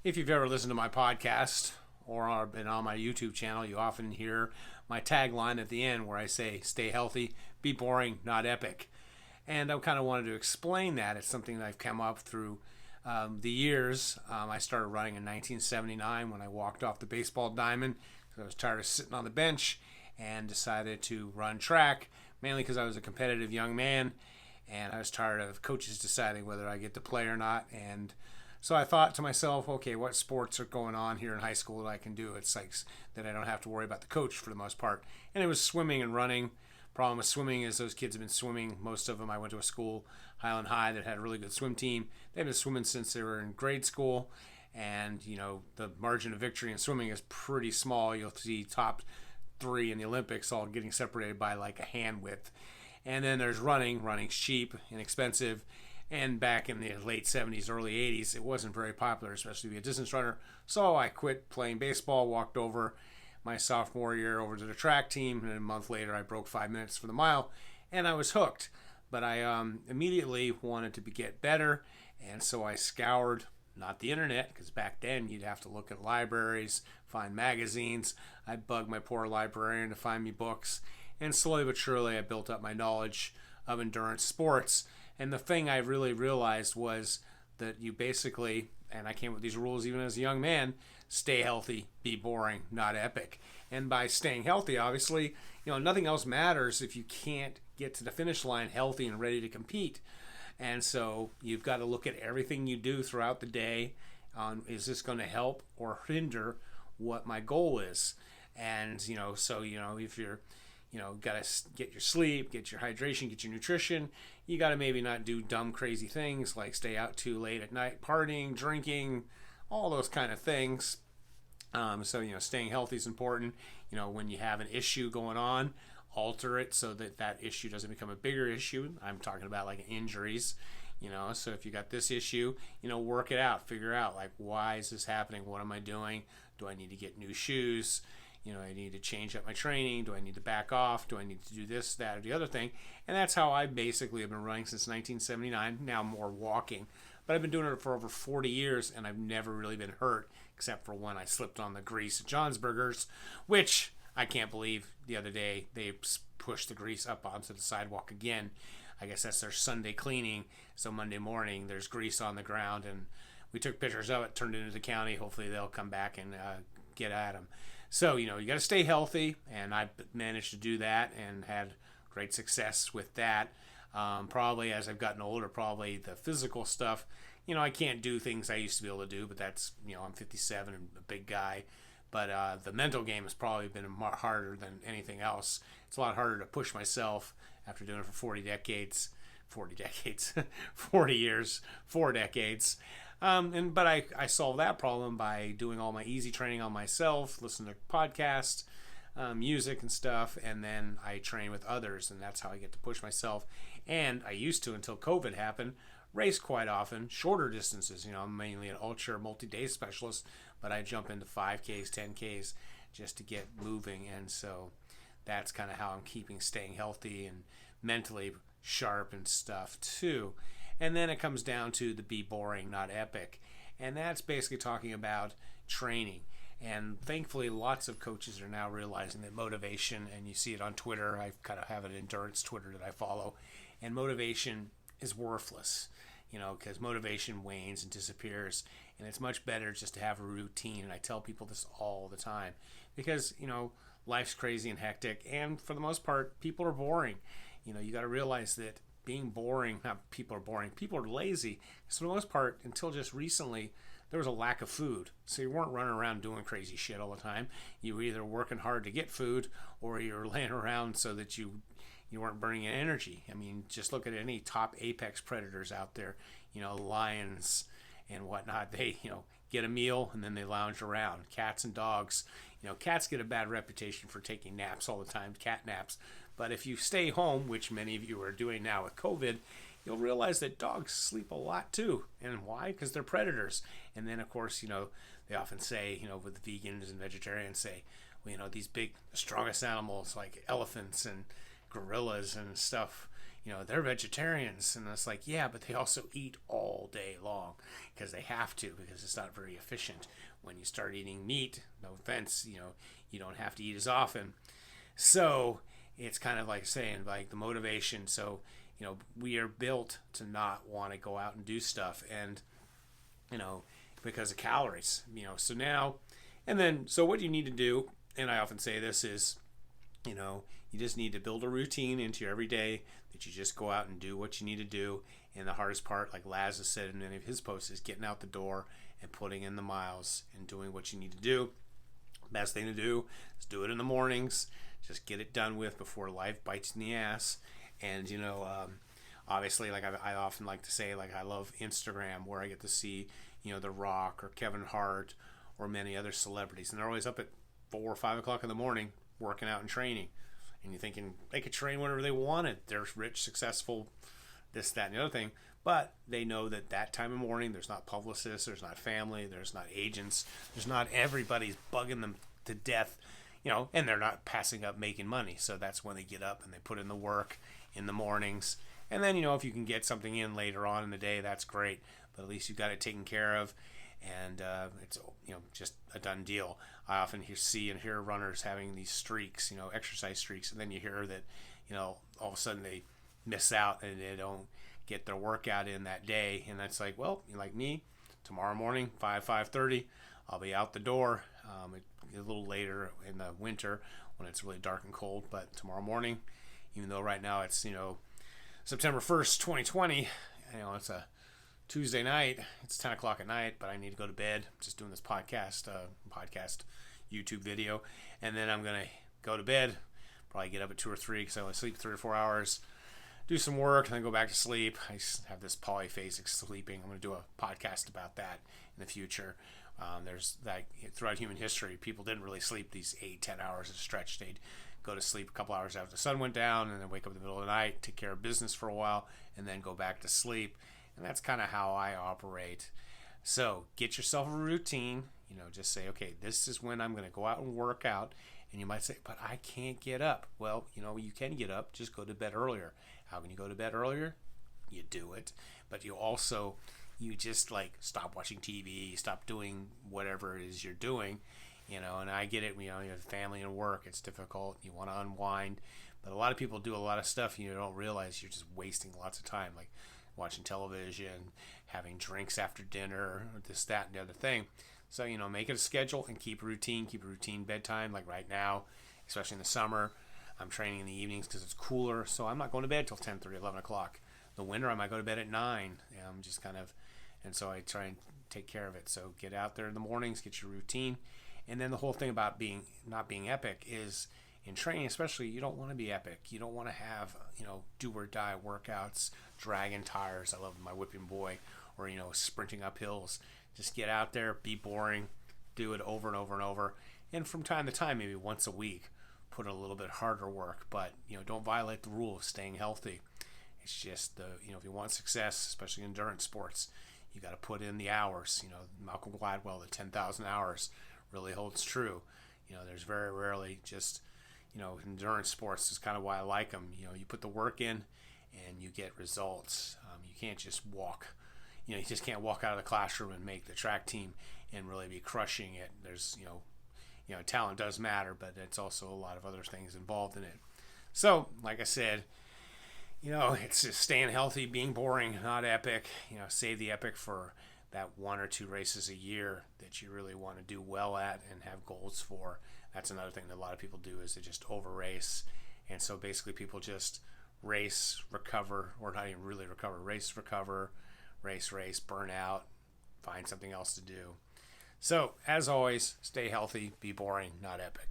If you've ever listened to my podcast or been on my YouTube channel, you often hear my tagline at the end where I say, stay healthy, be boring, not epic. And I kind of wanted to explain that. It's something that I've come up through the years. I started running in 1979 when I walked off the baseball diamond because I was tired of sitting on the bench and decided to run track, mainly because I was a competitive young man and I was tired of coaches deciding whether I get to play or not. And so I thought to myself, okay, what sports are going on here in high school that I can do? It's like that I don't have to worry about the coach for the most part. And it was swimming and running. Problem with swimming is those kids have been swimming. Most of them, I went to a school, Highland High, that had a really good swim team. They've been swimming since they were in grade school. And, the margin of victory in swimming is pretty small. You'll see top three in the Olympics all getting separated by like a hand width. And then there's running. Running's cheap, inexpensive. And back in the late 70s, early 80s, it wasn't very popular, especially to be a distance runner. So I quit playing baseball, walked over my sophomore year over to the track team, and a month later I broke 5 minutes for the mile, and I was hooked. But I immediately wanted to get better, and so I scoured, not the internet, because back then you'd have to look at libraries, find magazines. I bugged my poor librarian to find me books, and slowly but surely I built up my knowledge of endurance sports. And the thing I really realized was that you basically, and I came up with these rules even as a young man, stay healthy, be boring, not epic. And by staying healthy, obviously, nothing else matters if you can't get to the finish line healthy and ready to compete. And so you've got to look at everything you do throughout the day on, is this going to help or hinder what my goal is? And, if you're got to get your sleep, get your hydration, get your nutrition. You got to maybe not do dumb, crazy things like stay out too late at night, partying, drinking, all those kind of things. Staying healthy is important. When you have an issue going on, alter it so that issue doesn't become a bigger issue. I'm talking about like injuries. So if you got this issue, work it out, figure out like, why is this happening? What am I doing? Do I need to get new shoes? I need to change up my training. Do I need to back off? Do I need to do this, that, or the other thing? And that's how I basically have been running since 1979, now more walking. But I've been doing it for over 40 years, and I've never really been hurt, except for when I slipped on the grease at John's Burgers, which I can't believe the other day they pushed the grease up onto the sidewalk again. I guess that's their Sunday cleaning. So Monday morning, there's grease on the ground, and we took pictures of it, turned it into the county. Hopefully they'll come back and get at them. So, you got to stay healthy, and I managed to do that and had great success with that. Probably as I've gotten older, probably the physical stuff, I can't do things I used to be able to do, but that's, I'm 57 and a big guy. But the mental game has probably been harder than anything else. It's a lot harder to push myself after doing it for 40 decades, 40 years, 4 decades. But I solved that problem by doing all my easy training on myself, listening to podcasts, music and stuff, and then I train with others, and that's how I get to push myself. And I used to, until COVID happened, race quite often, shorter distances. I'm mainly an ultra multi-day specialist, but I jump into 5Ks, 10Ks just to get moving, and so that's kind of how I'm staying healthy and mentally sharp and stuff too. And then it comes down to the be boring, not epic. And that's basically talking about training. And thankfully, lots of coaches are now realizing that motivation, and you see it on Twitter, I kind of have an endurance Twitter that I follow, and motivation is worthless, because motivation wanes and disappears. And it's much better just to have a routine. And I tell people this all the time because, life's crazy and hectic. And for the most part, people are boring. You got to realize that being boring, not people are boring, people are lazy. So for the most part, until just recently, there was a lack of food. So you weren't running around doing crazy shit all the time. You were either working hard to get food or you were laying around so that you weren't burning energy. I mean, just look at any top apex predators out there, lions and whatnot. They, get a meal and then they lounge around. Cats and dogs. Cats get a bad reputation for taking naps all the time, cat naps. But if you stay home, which many of you are doing now with COVID, you'll realize that dogs sleep a lot too. And why? Because they're predators. And then, of course, they often say, with vegans and vegetarians say, well, these big, strongest animals like elephants and gorillas and stuff, they're vegetarians. And it's like, yeah, but they also eat all day long because they have to, because it's not very efficient. When you start eating meat, no offense, you don't have to eat as often. So it's kind of like saying, like, the motivation. So, we are built to not want to go out and do stuff. And, because of calories, so now, and then, so what you need to do, and I often say this is, you just need to build a routine into your everyday that you just go out and do what you need to do. And the hardest part, like Laz has said in many of his posts, is getting out the door and putting in the miles and doing what you need to do. Best thing to do is do it in the mornings. Just get it done with before life bites in the ass. And, obviously, like I often like to say, like, I love Instagram, where I get to see, The Rock or Kevin Hart or many other celebrities. And they're always up at 4 or 5 o'clock in the morning working out and training. And you're thinking they could train whenever they wanted. They're rich, successful, this, that, and the other thing. But they know that time of morning, there's not publicists, there's not family, there's not agents, there's not everybody's bugging them to death, and they're not passing up making money. So that's when they get up and they put in the work in the mornings. And then, if you can get something in later on in the day, that's great. But at least you've got it taken care of. And it's, just a done deal. I often see and hear runners having these streaks, exercise streaks. And then you hear that, all of a sudden they miss out and they don't get their workout in that day. And that's like, well, like me, tomorrow morning, 5:30, I'll be out the door. A little later in the winter when it's really dark and cold. But tomorrow morning, even though right now it's, September 1st, 2020, it's a Tuesday night, it's 10 o'clock at night, but I need to go to bed. I'm just doing this podcast YouTube video, and then I'm going to go to bed, probably get up at 2 or 3 because I only sleep 3 or 4 hours, do some work, and then go back to sleep. I have this polyphasic sleeping. I'm going to do a podcast about that in the future. There's that throughout human history, people didn't really sleep these 8-10 hours at a stretch. They'd go to sleep a couple hours after the sun went down, and then wake up in the middle of the night, take care of business for a while, and then go back to sleep. And that's kind of how I operate. So get yourself a routine. Just say, okay, this is when I'm going to go out and work out. And you might say, but I can't get up. Well, you can get up. Just go to bed earlier. How can you go to bed earlier? You do it. But you just like stop watching TV, stop doing whatever it is you're doing. And I get it. You have family and work. It's difficult. You want to unwind. But a lot of people do a lot of stuff you don't realize you're just wasting lots of time. Like watching television, having drinks after dinner, or this, that, and the other thing. So, make it a schedule and keep a routine bedtime. Like right now, especially in the summer, I'm training in the evenings because it's cooler. So I'm not going to bed till 10:30, 11 o'clock. The winter, I might go to bed at 9. I'm just and so I try and take care of it. So get out there in the mornings, get your routine. And then the whole thing about not being epic is, in training especially, you don't want to be epic. You don't want to have, do or die workouts, dragging tires. I love my whipping boy, or, sprinting up hills. Just get out there, be boring, do it over and over and over. And from time to time, maybe once a week, put a little bit harder work. But, don't violate the rule of staying healthy. It's just, if you want success, especially in endurance sports, you got to put in the hours. Malcolm Gladwell, the 10,000 hours really holds true. There's very rarely just, endurance sports is kind of why I like them. You put the work in and you get results. You can't just walk. You just can't walk out of the classroom and make the track team and really be crushing it. There's, talent does matter, but it's also a lot of other things involved in it. So, like I said, it's just staying healthy, being boring, not epic. Save the epic for that 1 or 2 races a year that you really want to do well at and have goals for. That's another thing that a lot of people do, is they just over race. And so basically people just race, recover, or not even really recover, race, recover, race, burn out, find something else to do. So as always, stay healthy, be boring, not epic.